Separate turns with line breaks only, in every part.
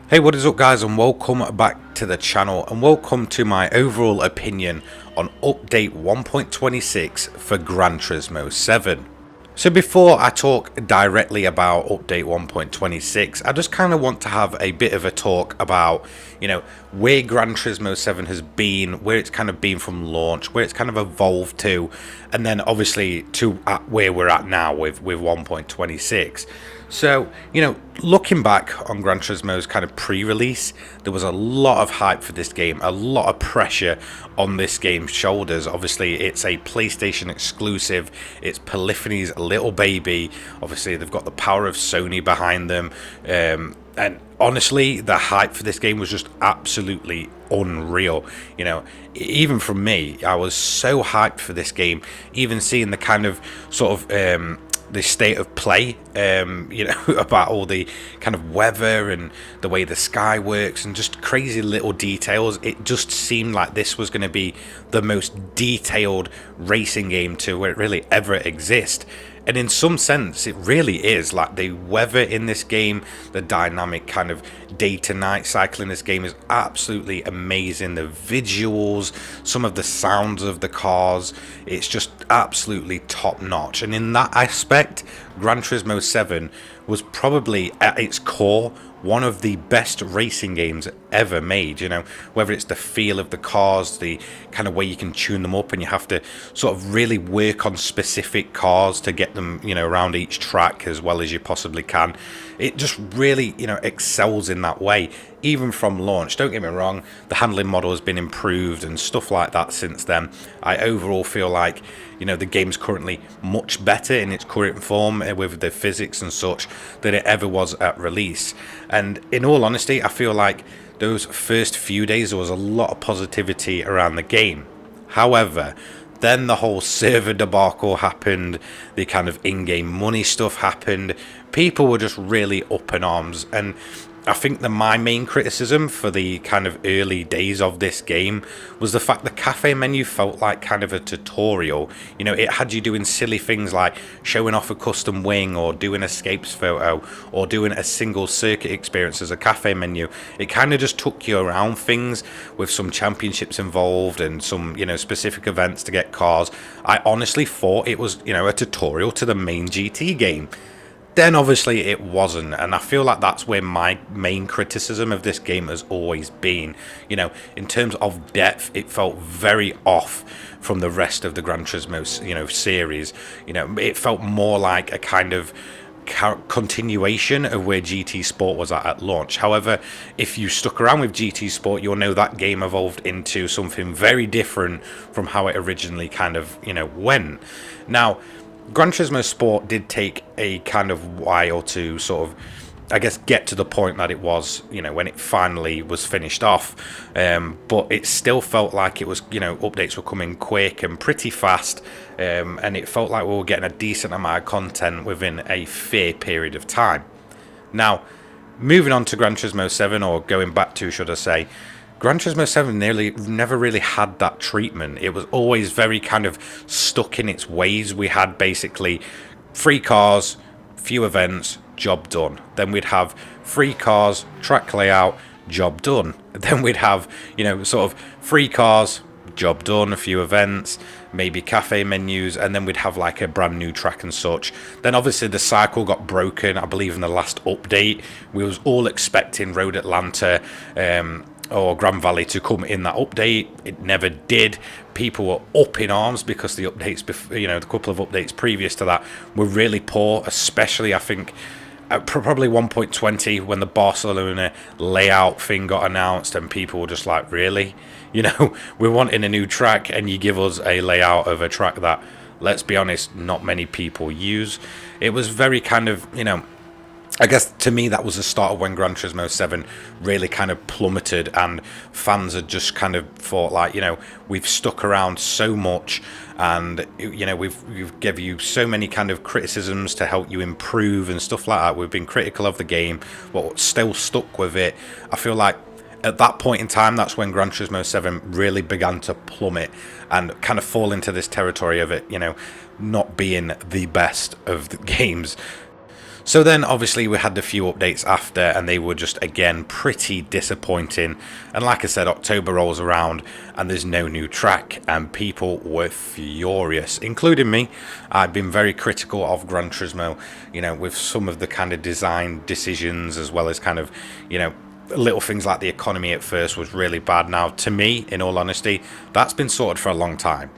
Hey, what is up guys, and welcome back to the channel, and welcome to my overall opinion on update 1.26 for Gran Turismo 7. So before I talk directly about update 1.26, I just kind of want to have a bit of a talk about, where Gran Turismo 7 has been, where it's kind of been from launch, where it's kind of evolved to, and then obviously to where we're at now with 1.26. So, looking back on Gran Turismo's kind of pre-release, there was a lot of hype for this game, a lot of pressure on this game's shoulders. Obviously, it's a PlayStation exclusive, it's Polyphony's little baby. Obviously, they've got the power of Sony behind them, and honestly, the hype for this game was just absolutely unreal. Even from me, I was so hyped for this game, even seeing the kind of sort of the state of play, about all the kind of weather and the way the sky works and just crazy little details. It just seemed like this was going to be the most detailed racing game to really ever exist. And in some sense, it really is. Like, the weather in this game, the dynamic kind of day to night cycle in this game is absolutely amazing. The visuals, some of the sounds of the cars, it's just absolutely top notch. And in that aspect, Gran Turismo 7 was probably at its core one of the best racing games ever made. Whether it's the feel of the cars, the kind of way you can tune them up, and you have to sort of really work on specific cars to get them around each track as well as you possibly can. It just really excels in that way, even from launch. Don't get me wrong, the handling model has been improved and stuff like that since then. I overall feel like the game's currently much better in its current form with the physics and such than it ever was at release. And in all honesty, I feel like those first few days there was a lot of positivity around the game. However, then the whole server debacle happened, the kind of in-game money stuff happened, people were just really up in arms. And I think that my main criticism for the kind of early days of this game was the fact the cafe menu felt like kind of a tutorial. It had you doing silly things like showing off a custom wing, or doing escapes photo, or doing a single circuit experience as a cafe menu. It kind of just took you around things with some championships involved and some, specific events to get cars. I honestly thought it was, a tutorial to the main GT game. Then obviously it wasn't, and I feel like that's where my main criticism of this game has always been. In terms of depth, it felt very off from the rest of the Gran Turismo, series. It felt more like a kind of continuation of where GT Sport was at launch. However, if you stuck around with GT Sport, you'll know that game evolved into something very different from how it originally kind of, went. Now, Gran Turismo Sport did take a kind of while to sort of, I guess, get to the point that it was, when it finally was finished off. But it still felt like it was, updates were coming quick and pretty fast. And it felt like we were getting a decent amount of content within a fair period of time. Now, moving on to Gran Turismo 7, or going back to, should I say, Gran Turismo 7 never really had that treatment. It was always very kind of stuck in its ways. We had basically free cars, few events, job done. Then we'd have free cars, track layout, job done. Then we'd have, sort of free cars, job done, a few events, maybe cafe menus, and then we'd have like a brand new track and such. Then obviously the cycle got broken, I believe, in the last update. We was all expecting Road Atlanta, or Grand Valley to come in that update. It never did. People were up in arms because the updates, the couple of updates previous to that were really poor, especially I think probably 1.20 when the Barcelona layout thing got announced, and people were just like, really? We're wanting a new track and you give us a layout of a track that, let's be honest, not many people use. It was very kind of, I guess to me that was the start of when Gran Turismo 7 really kind of plummeted, and fans had just kind of thought like, we've stuck around so much, and we've given you so many kind of criticisms to help you improve and stuff like that. We've been critical of the game, but still stuck with it. I feel like at that point in time, that's when Gran Turismo 7 really began to plummet and kind of fall into this territory of it, not being the best of the games. So then obviously we had the few updates after, and they were just again pretty disappointing. And like I said, October rolls around and there's no new track, and people were furious, including me. I've been very critical of Gran Turismo, with some of the kind of design decisions, as well as kind of, little things like the economy at first was really bad. Now, to me, in all honesty, that's been sorted for a long time.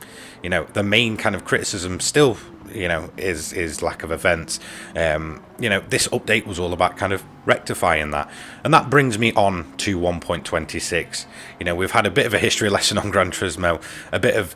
The main kind of criticism still, is lack of events. This update was all about kind of rectifying that. And that brings me on to 1.26. We've had a bit of a history lesson on Gran Turismo, a bit of,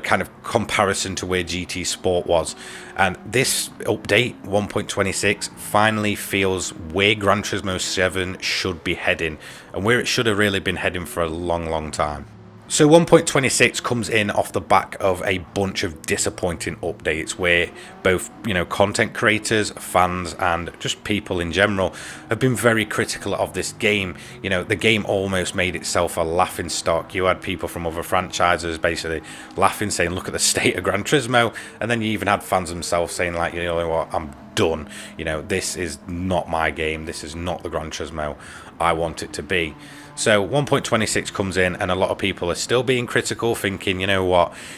kind of comparison to where GT Sport was. And this update, 1.26, finally feels where Gran Turismo 7 should be heading, and where it should have really been heading for a long, long time. So 1.26 comes in off the back of a bunch of disappointing updates where both, content creators, fans, and just people in general have been very critical of this game. The game almost made itself a laughing stock. You had people from other franchises basically laughing, saying, look at the state of Gran Turismo. And then you even had fans themselves saying, like, you know what, I'm done. This is not my game. This is not the Gran Turismo I want it to be. So 1.26 comes in, and a lot of people are still being critical, thinking,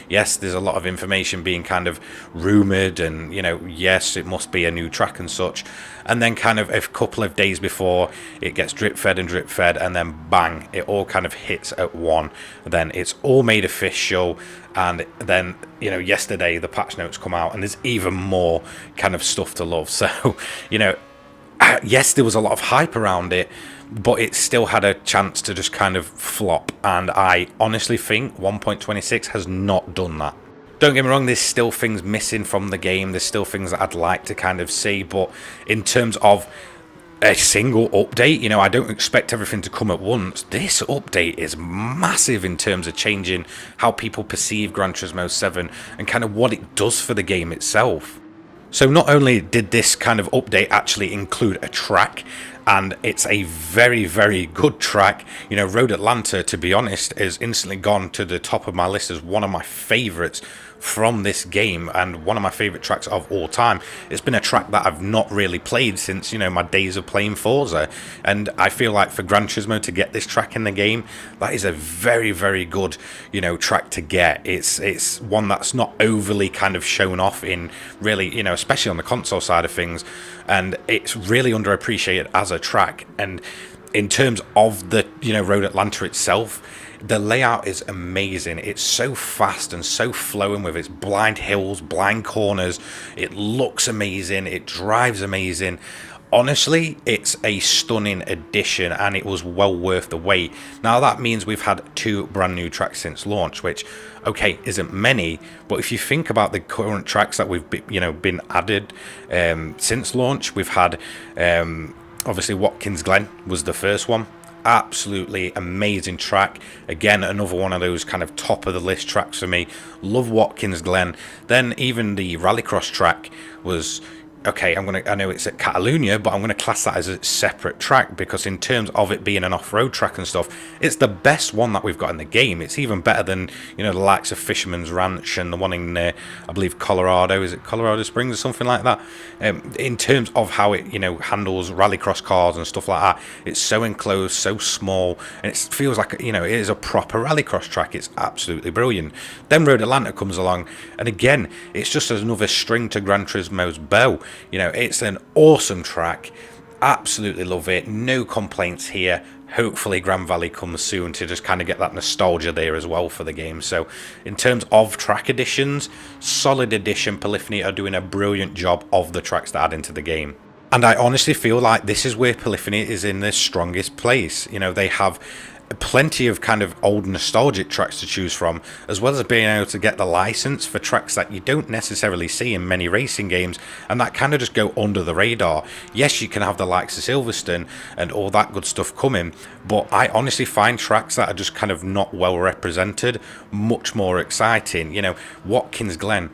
yes, there's a lot of information being kind of rumoured, and, yes, it must be a new track and such. And then kind of a couple of days before, it gets drip fed, and then bang, it all kind of hits at one. Then it's all made official, and then, yesterday the patch notes come out, and there's even more kind of stuff to love. So, yes, there was a lot of hype around it, but it still had a chance to just kind of flop, and I honestly think 1.26 has not done that. Don't get me wrong, there's still things missing from the game, there's still things that I'd like to kind of see, but in terms of a single update, I don't expect everything to come at once. This update is massive in terms of changing how people perceive Gran Turismo 7 and kind of what it does for the game itself. So not only did this kind of update actually include a track, and it's a very, very good track. Road Atlanta, to be honest, has instantly gone to the top of my list as one of my favourites from this game, and one of my favourite tracks of all time. It's been a track that I've not really played since, my days of playing Forza, and I feel like for Gran Turismo to get this track in the game, that is a very, very good, track to get. It's one that's not overly kind of shown off in really, especially on the console side of things, and it's really underappreciated as a track. And in terms of the, Road Atlanta itself, the layout is amazing. It's so fast and so flowing with its blind hills, blind corners. It looks amazing. It drives amazing. Honestly, it's a stunning addition, and it was well worth the wait. Now, that means we've had 2 brand new tracks since launch, which, okay, isn't many, but if you think about the current tracks that we've been added since launch, we've had obviously Watkins Glen was the first one. Absolutely amazing track. Again, another one of those kind of top of the list tracks for me. Love Watkins Glen. Then even the Rallycross track was okay. I know it's at Catalunya, but I'm going to class that as a separate track, because in terms of it being an off-road track and stuff, it's the best one that we've got in the game. It's even better than, the likes of Fisherman's Ranch and the one in, I believe, Colorado. Is it Colorado Springs or something like that? In terms of how it, handles rallycross cars and stuff like that, it's so enclosed, so small, and it feels like, it is a proper rallycross track. It's absolutely brilliant. Then Road Atlanta comes along, and again, it's just another string to Gran Turismo's bow. It's an awesome track. Absolutely love it. No complaints here. Hopefully Grand Valley comes soon to just kind of get that nostalgia there as well for the game. So in terms of track additions, solid addition. Polyphony are doing a brilliant job of the tracks that add into the game. And I honestly feel like this is where Polyphony is in their strongest place. They have plenty of kind of old nostalgic tracks to choose from, as well as being able to get the license for tracks that you don't necessarily see in many racing games, and that kind of just go under the radar. Yes, you can have the likes of Silverstone and all that good stuff coming, but I honestly find tracks that are just kind of not well represented much more exciting. Watkins Glen,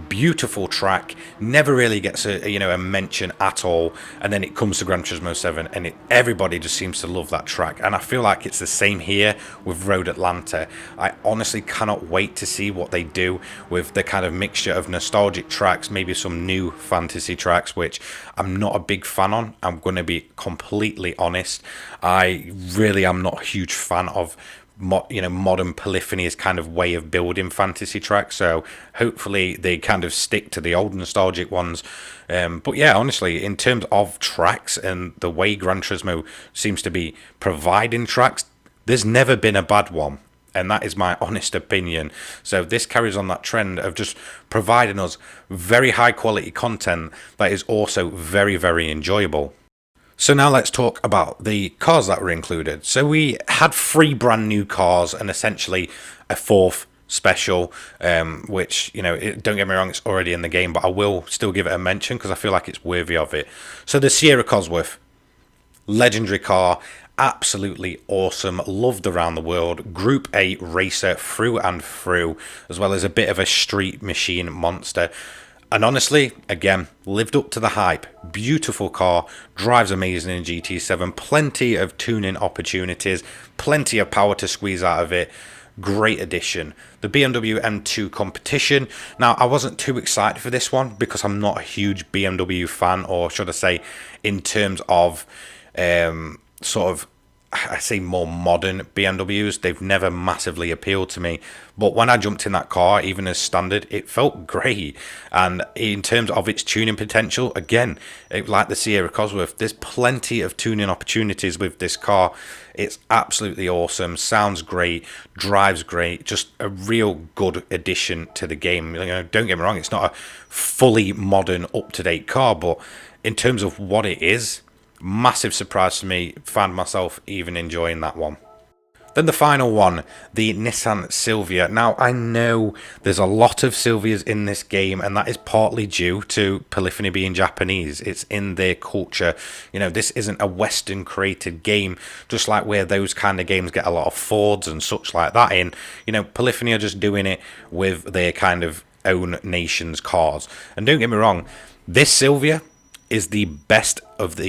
beautiful track, never really gets a mention at all, and then it comes to Gran Turismo 7 and everybody just seems to love that track, and I feel like it's the same here with Road Atlanta. I honestly cannot wait to see what they do with the kind of mixture of nostalgic tracks, maybe some new fantasy tracks, which I'm not a big fan on. I'm going to be completely honest. I really am not a huge fan of modern polyphony's kind of way of building fantasy tracks, so hopefully they kind of stick to the old nostalgic ones. But yeah, honestly, in terms of tracks and the way Gran Turismo seems to be providing tracks, there's never been a bad one, and that is my honest opinion. So this carries on that trend of just providing us very high quality content that is also very, very enjoyable. So now let's talk about the cars that were included. So we had 3 brand new cars and essentially a 4th special, which, don't get me wrong, it's already in the game, but I will still give it a mention because I feel like it's worthy of it. So the Sierra Cosworth, legendary car, absolutely awesome, loved around the world, Group A racer through and through, as well as a bit of a street machine monster. And honestly, again, lived up to the hype. Beautiful car, drives amazing in GT7, plenty of tuning opportunities, plenty of power to squeeze out of it. Great addition. The BMW M2 competition. Now, I wasn't too excited for this one because I'm not a huge BMW fan, or should I say, in terms of I say more modern BMWs, they've never massively appealed to me. But when I jumped in that car, even as standard, it felt great. And in terms of its tuning potential, again, like the Sierra Cosworth, there's plenty of tuning opportunities with this car. It's absolutely awesome, sounds great, drives great, just a real good addition to the game. Don't get me wrong, it's not a fully modern, up-to-date car, but in terms of what it is, massive surprise to me. Found myself even enjoying that one. Then the final one, the Nissan Silvia. Now, I know there's a lot of Silvias in this game, and that is partly due to polyphony being Japanese. It's in their culture. This isn't a Western created game, just like where those kind of games get a lot of Fords and such like that in. Polyphony are just doing it with their kind of own nation's cars. And don't get me wrong, this Silvia is the best of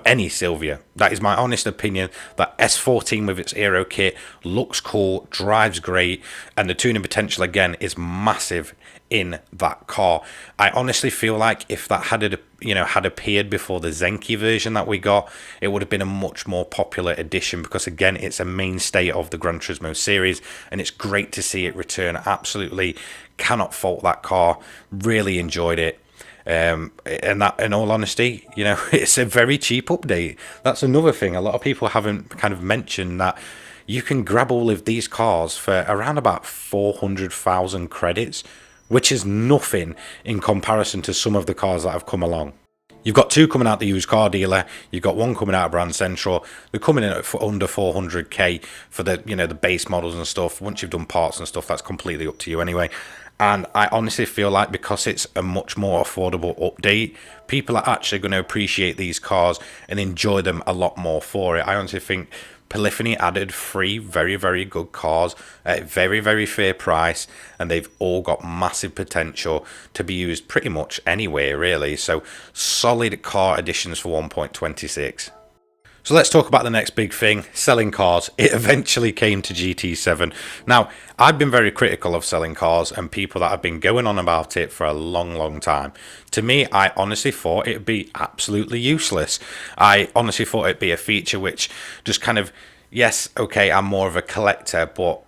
any Silvia. That is my honest opinion. That S14 with its aero kit looks cool, drives great, and the tuning potential again is massive in that car. I honestly feel like if that had appeared before the Zenki version that we got, it would have been a much more popular edition, because again, it's a mainstay of the Gran Turismo series, and it's great to see it return. Absolutely cannot fault that car. Really enjoyed it. And that, in all honesty, it's a very cheap update. That's another thing a lot of people haven't kind of mentioned, that you can grab all of these cars for around about 400,000 credits, which is nothing in comparison to some of the cars that have come along. You've got 2 coming out the used car dealer. You've got 1 coming out of Brand Central. They're coming in at under 400k for the the base models and stuff. Once you've done parts and stuff, that's completely up to you anyway. And I honestly feel like because it's a much more affordable update, people are actually going to appreciate these cars and enjoy them a lot more for it. I honestly think Polyphony added 3 very, very good cars at a very, very fair price, and they've all got massive potential to be used pretty much anywhere, really. So solid car additions for 1.26. So let's talk about the next big thing, selling cars. It eventually came to GT7. Now, I've been very critical of selling cars and people that have been going on about it for a long, long time. To me, I honestly thought it'd be absolutely useless. I honestly thought it'd be a feature which just kind of, yes, okay, I'm more of a collector, but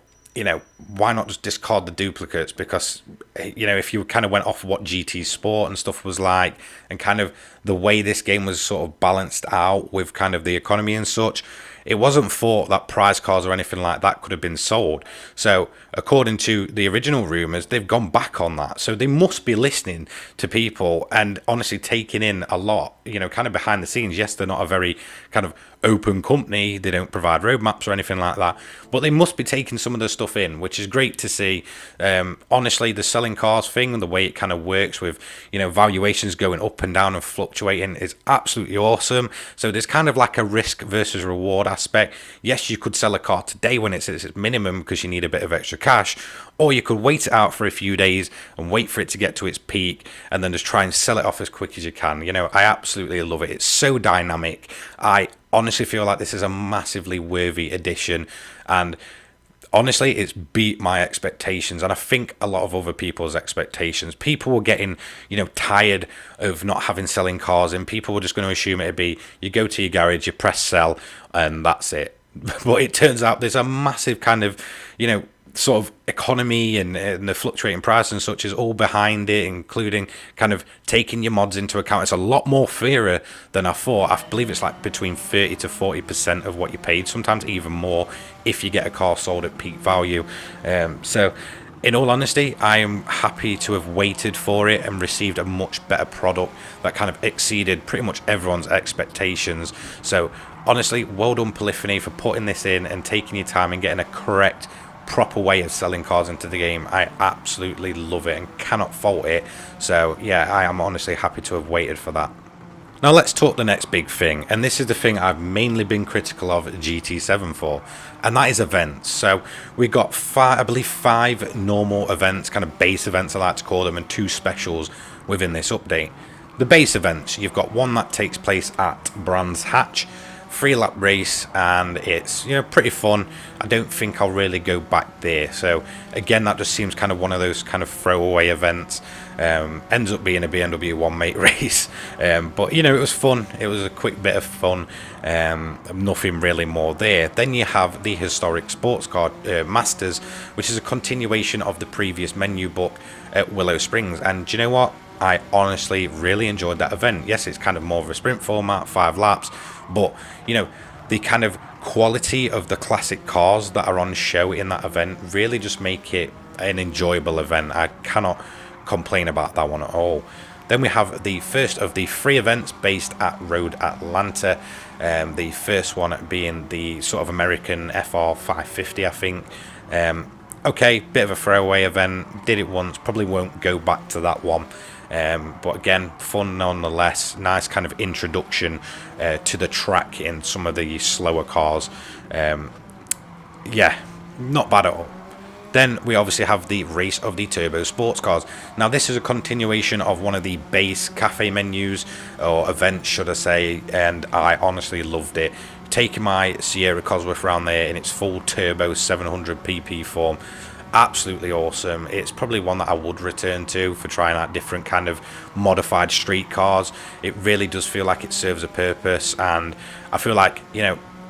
why not just discard the duplicates? Because, if you kind of went off what GT Sport and stuff was like, and kind of the way this game was sort of balanced out with kind of the economy and such, it wasn't thought that prize cars or anything like that could have been sold. So according to the original rumours, they've gone back on that. So they must be listening to people and honestly taking in a lot, kind of behind the scenes. Yes, they're not a very kind of open company. They don't provide roadmaps or anything like that, but they must be taking some of the stuff in, which is great to see. Honestly, the selling cars thing and the way it kind of works with, valuations going up and down and fluctuating is absolutely awesome. So there's kind of like a risk versus reward aspect. Yes, you could sell a car today when it's at its minimum because you need a bit of extra cash, or you could wait it out for a few days and wait for it to get to its peak and then just try and sell it off as quick as you can. I absolutely love it. It's so dynamic. I honestly feel like this is a massively worthy addition, and honestly, it's beat my expectations, and I think a lot of other people's expectations. People were getting, tired of not having selling cars, and people were just going to assume it'd be you go to your garage, you press sell, and that's it. But it turns out there's a massive kind of, sort of economy and the fluctuating price and such is all behind it, including kind of taking your mods into account. It's a lot more fairer than I thought. I believe it's like between 30 to 40% of what you paid, sometimes even more if you get a car sold at peak value. So in all honesty, I am happy to have waited for it and received a much better product that kind of exceeded pretty much everyone's expectations. So honestly, well done Polyphony for putting this in and taking your time and getting a correct, proper way of selling cars into the game. I absolutely love it and cannot fault it. So yeah, I am honestly happy to have waited for that. Now let's talk the next big thing, and this is the thing I've mainly been critical of GT7 for, and that is events. So we got five normal events, kind of base events I like to call them, and 2 specials within this update. The base events, you've got one that takes place at Brands Hatch, 3-lap race, and it's pretty fun. I don't think I'll really go back there. So again, that just seems kind of one of those kind of throwaway events. Ends up being a BMW 1-mate race, but it was fun. It was a quick bit of fun. Nothing really more there. Then you have the historic sports car Masters, which is a continuation of the previous menu book at Willow Springs. And do you know what? I honestly really enjoyed that event. Yes, it's kind of more of a sprint format, 5 laps, but the kind of quality of the classic cars that are on show in that event really just make it an enjoyable event. I cannot complain about that one at all. Then we have the first of the 3 events based at Road Atlanta. The first one being the sort of American FR 550, I think. Okay, bit of a throwaway event. Did it once, probably won't go back to that one. But again, fun nonetheless. Nice kind of introduction to the track in some of the slower cars. Yeah, not bad at all. Then we obviously have the race of the turbo sports cars. Now this is a continuation of one of the base cafe menus, or events should I say, and I honestly loved it. Taking my Sierra Cosworth around there in its full turbo 700 pp form. Absolutely awesome. It's probably one that I would return to for trying out different kind of modified street cars. It really does feel like it serves a purpose, and I feel like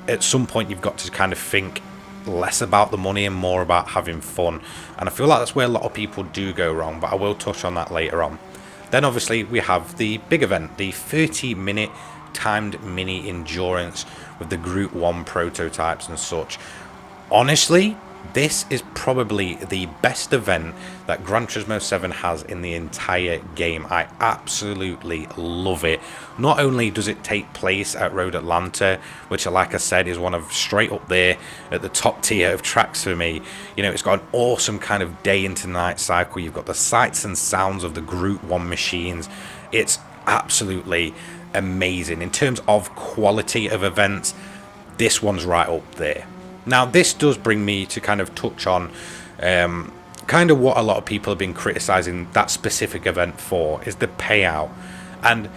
at some point you've got to kind of think less about the money and more about having fun, and I feel like that's where a lot of people do go wrong, but I will touch on that later on. Then obviously we have the big event, the 30-minute timed mini endurance with the Group 1 prototypes and such. Honestly, this is probably the best event that Gran Turismo 7 has in the entire game. I absolutely love it. Not only does it take place at Road Atlanta, which like I said is one of straight up there at the top tier of tracks for me. It's got an awesome kind of day into night cycle. You've got the sights and sounds of the Group 1 machines. It's absolutely amazing. In terms of quality of events, this one's right up there. Now this does bring me to kind of touch on kind of what a lot of people have been criticizing that specific event for, is the payout. And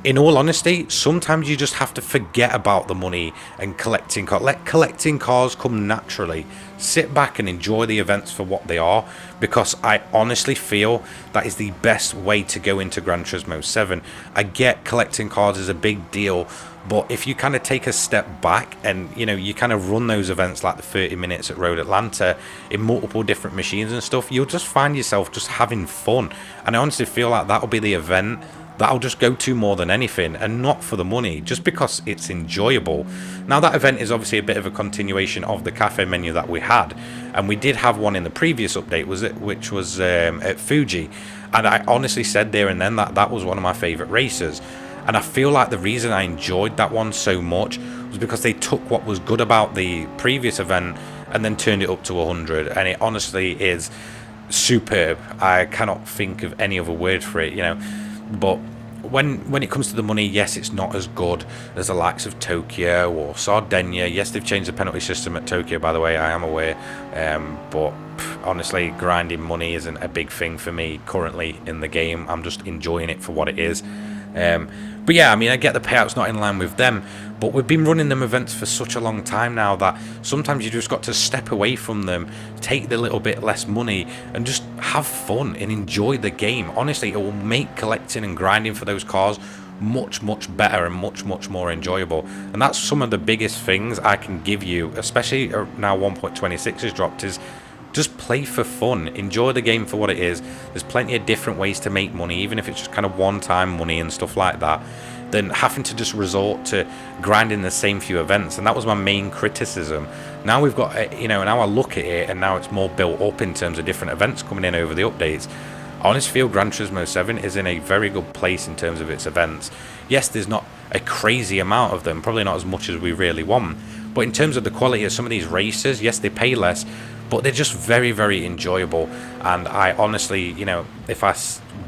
in all honesty, sometimes you just have to forget about the money and collecting cars. Let collecting cars come naturally. Sit back and enjoy the events for what they are, because I honestly feel that is the best way to go into Gran Turismo 7. I get collecting cars is a big deal, but if you kind of take a step back and you kind of run those events like the 30 minutes at Road Atlanta in multiple different machines and stuff, you'll just find yourself just having fun. And I honestly feel like that'll be the event that I'll just go to more than anything, and not for the money, just because it's enjoyable. Now that event is obviously a bit of a continuation of the cafe menu that we had, and we did have one in the previous update, which was at Fuji, and I honestly said there and then that was one of my favorite races. And I feel like the reason I enjoyed that one so much was because they took what was good about the previous event and then turned it up to 100, and it honestly is superb. I cannot think of any other word for it, you know. But when it comes to the money, yes, it's not as good as the likes of Tokyo or Sardinia. Yes, they've changed the penalty system at Tokyo, by the way, I am aware. But honestly, grinding money isn't a big thing for me currently in the game. I'm just enjoying it for what it is. But yeah, I mean, I get the payouts not in line with them, but we've been running them events for such a long time now that sometimes you just got to step away from them, take the little bit less money, and just have fun and enjoy the game. Honestly, it will make collecting and grinding for those cars much better and much more enjoyable. And that's some of the biggest things I can give you, especially now 1.26 is dropped, is just play for fun, enjoy the game for what it is. There's plenty of different ways to make money, even if it's just kind of one-time money and stuff like that, than having to just resort to grinding the same few events. And that was my main criticism. Now we've got, you know, now I look at it and now it's more built up in terms of different events coming in over the updates. I honestly feel Gran Turismo 7 is in a very good place in terms of its events. Yes, there's not a crazy amount of them, probably not as much as we really want, but in terms of the quality of some of these races, yes, they pay less, but they're just very enjoyable. And I honestly, you know, if I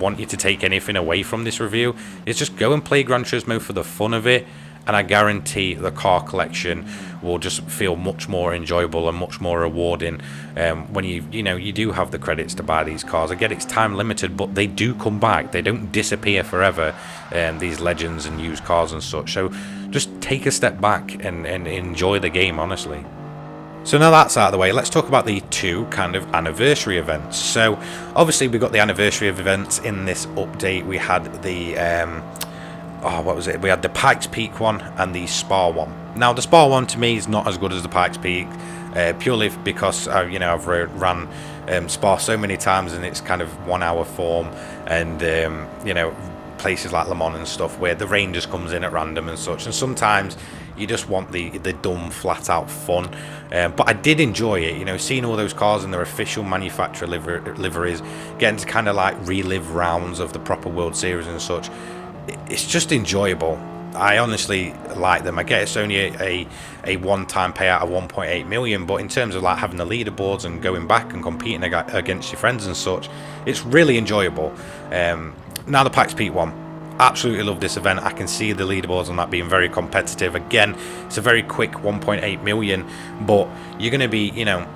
want you to take anything away from this review, is just go and play Gran Turismo for the fun of it, and I guarantee the car collection will just feel much more enjoyable and much more rewarding when you know, you do have the credits to buy these cars. I get it's time limited, but they do come back. They don't disappear forever, these legends and used cars and such. So just take a step back and enjoy the game, honestly. So now that's out of the way, let's talk about the two kind of anniversary events. So obviously we got the anniversary of events in this update. We had the what was it? We had the Pikes Peak one and the Spa one. Now the Spa one to me is not as good as the Pikes Peak, purely because you know, I've ran Spa so many times, and it's kind of 1 hour form, and you know, places like Le Mans and stuff where the rain just comes in at random and such, and sometimes you just want the dumb flat out fun. But I did enjoy it, you know, seeing all those cars in their official manufacturer liveries, getting to kind of like relive rounds of the proper World Series and such. It's just enjoyable. I honestly like them. I get it's only a one-time payout of 1.8 million, but in terms of like having the leaderboards and going back and competing against your friends and such, it's really enjoyable. Now the Pikes Peak one, absolutely love this event. I can see the leaderboards on that being very competitive. Again, it's a very quick 1.8 million, but you're going to be, you know,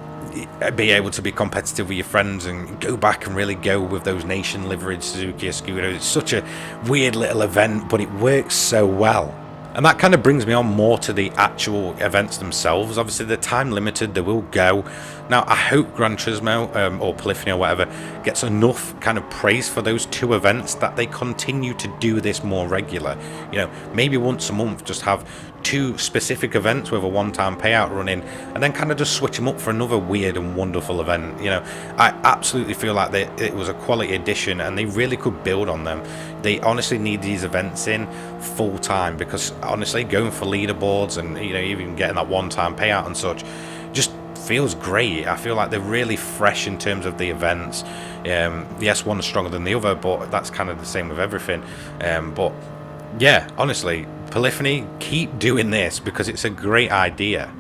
be able to be competitive with your friends and go back and really go with those nation liveried Suzuki Escudos. It's such a weird little event, but it works so well. And that kind of brings me on more to the actual events themselves. Obviously, they're time limited, they will go. Now, I hope Gran Turismo or Polyphony or whatever gets enough kind of praise for those two events that they continue to do this more regular. You know, maybe once a month, just have two specific events with a one-time payout running, and then kind of just switch them up for another weird and wonderful event. You know, I absolutely feel like it was a quality addition, and they really could build on them. They honestly need these events in full time, because honestly, going for leaderboards and, you know, even getting that one-time payout and such just feels great. I feel like they're really fresh in terms of the events. Yes, one's stronger than the other, but that's kind of the same with everything. But yeah, honestly, Polyphony, keep doing this because it's a great idea.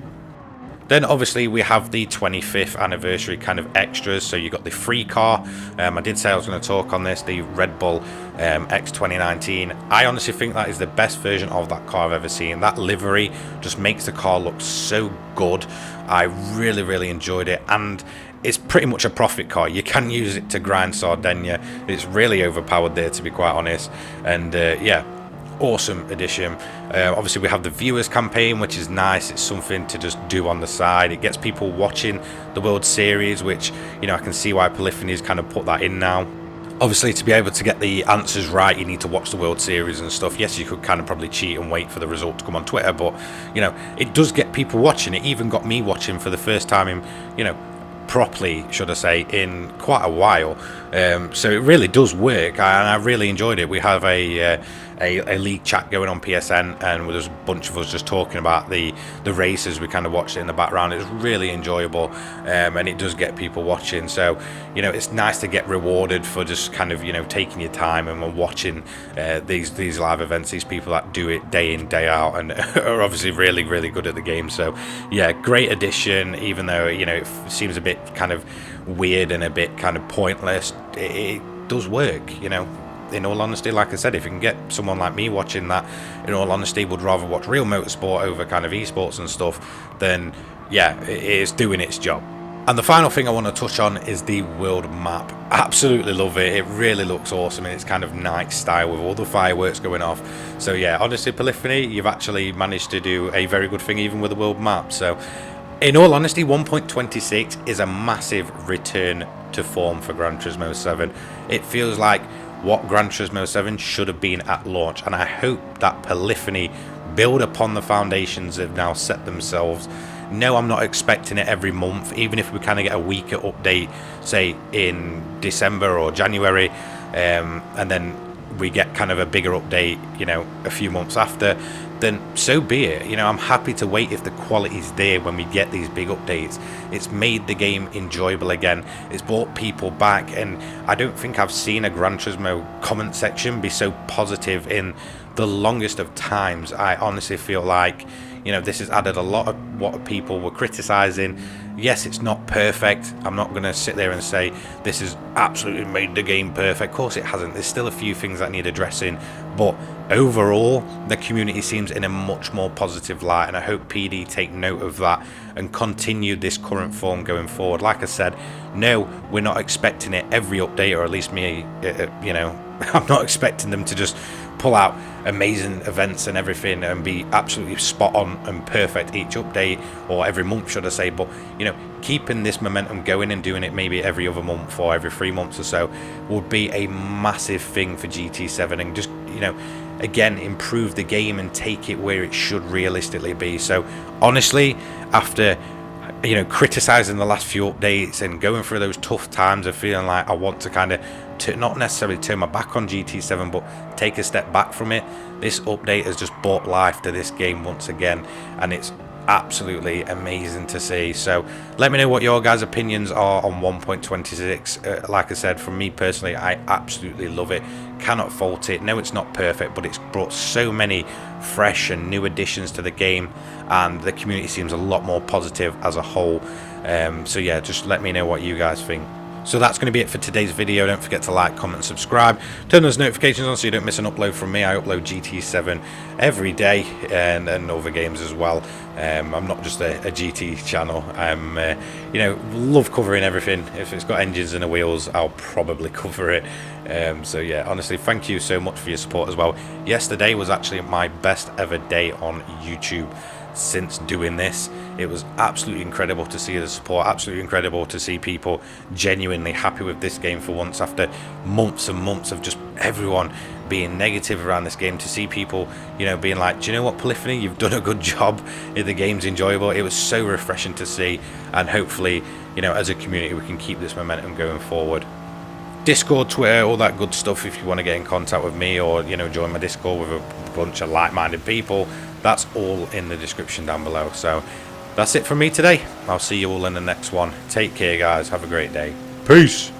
Then obviously we have the 25th anniversary kind of extras. So you got the free car. I did say I was going to talk on this, the Red Bull X 2019. I honestly think that is the best version of that car I've ever seen. That livery just makes the car look so good. I really enjoyed it, and it's pretty much a profit car. You can use it to grind Sardinia. It's really overpowered there, to be quite honest. And yeah, awesome addition. Obviously we have the viewers campaign, which is nice. It's something to just do on the side. It gets people watching the World Series, which, you know, I can see why Polyphony's kind of put that in now. Obviously, to be able to get the answers right, you need to watch the World Series and stuff. Yes, you could kind of probably cheat and wait for the result to come on Twitter, but, you know, it does get people watching. It even got me watching for the first time in, you know, properly, should I say, in quite a while. So it really does work, and I really enjoyed it. We have a a league chat going on PSN, and there's a bunch of us just talking about the races. We kind of watched it in the background. It's really enjoyable, and it does get people watching. So it's nice to get rewarded for just kind of taking your time and watching these live events. These people that do it day in, day out, and are obviously really, really good at the game. So yeah, great addition. Even though it seems a bit kind of weird and a bit kind of pointless, it does work. In all honesty, like I said, if you can get someone like me watching that, in all honesty, would rather watch real motorsport over kind of esports and stuff, then yeah, it is doing its job. And the final thing I want to touch on is the world map. Absolutely love it. It really looks awesome, and it's kind of night style with all the fireworks going off. So yeah, honestly, Polyphony, you've actually managed to do a very good thing even with the world map. So in all honesty, 1.26 is a massive return to form for Gran Turismo 7. It feels like what Gran Turismo 7 should have been at launch, and I hope that Polyphony build upon the foundations they've now set themselves. No, I'm not expecting it every month, even if we kind of get a weaker update, say in December or January, and then we get kind of a bigger update, a few months after, then so be it. I'm happy to wait if the quality's there when we get these big updates. It's made the game enjoyable again. It's brought people back, and I don't think I've seen a Gran Turismo comment section be so positive in the longest of times. I honestly feel like this has added a lot of what people were criticizing. Yes, it's not perfect. I'm not going to sit there and say this has absolutely made the game perfect. Of course it hasn't. There's still a few things that need addressing, but overall the community seems in a much more positive light, and I hope PD take note of that and continue this current form going forward. Like I said, no, we're not expecting it every update, or at least me, I'm not expecting them to just pull out amazing events and everything and be absolutely spot on and perfect each update, or every month should I say, but keeping this momentum going and doing it maybe every other month or every 3 months or so would be a massive thing for GT7, and just again improve the game and take it where it should realistically be. So honestly, after criticizing the last few updates and going through those tough times of feeling like I want to kind of not necessarily turn my back on GT7, but take a step back from it, this update has just brought life to this game once again, and it's absolutely amazing to see. So let me know what your guys' opinions are on 1.26. Like I said, from me personally, I absolutely love it, cannot fault it. No, it's not perfect, but it's brought so many fresh and new additions to the game, and the community seems a lot more positive as a whole. So yeah, just let me know what you guys think. So that's going to be it for today's video. Don't forget to like, comment, and subscribe. Turn those notifications on so you don't miss an upload from me. I upload GT7 every day, and other games as well. I'm not just a GT channel. I'm, love covering everything. If it's got engines and the wheels, I'll probably cover it. So yeah, honestly, thank you so much for your support as well. Yesterday was actually my best ever day on YouTube since doing this. It was absolutely incredible to see the support, absolutely incredible to see people genuinely happy with this game for once, after months and months of just everyone being negative around this game. To see people being like, do you know what, Polyphony, you've done a good job, the game's enjoyable. It was so refreshing to see, and hopefully as a community we can keep this momentum going forward. Discord, Twitter, all that good stuff. If you want to get in contact with me, or join my Discord with a bunch of like-minded people, that's all in the description down below. So that's it from me today. I'll see you all in the next one. Take care, guys. Have a great day. Peace.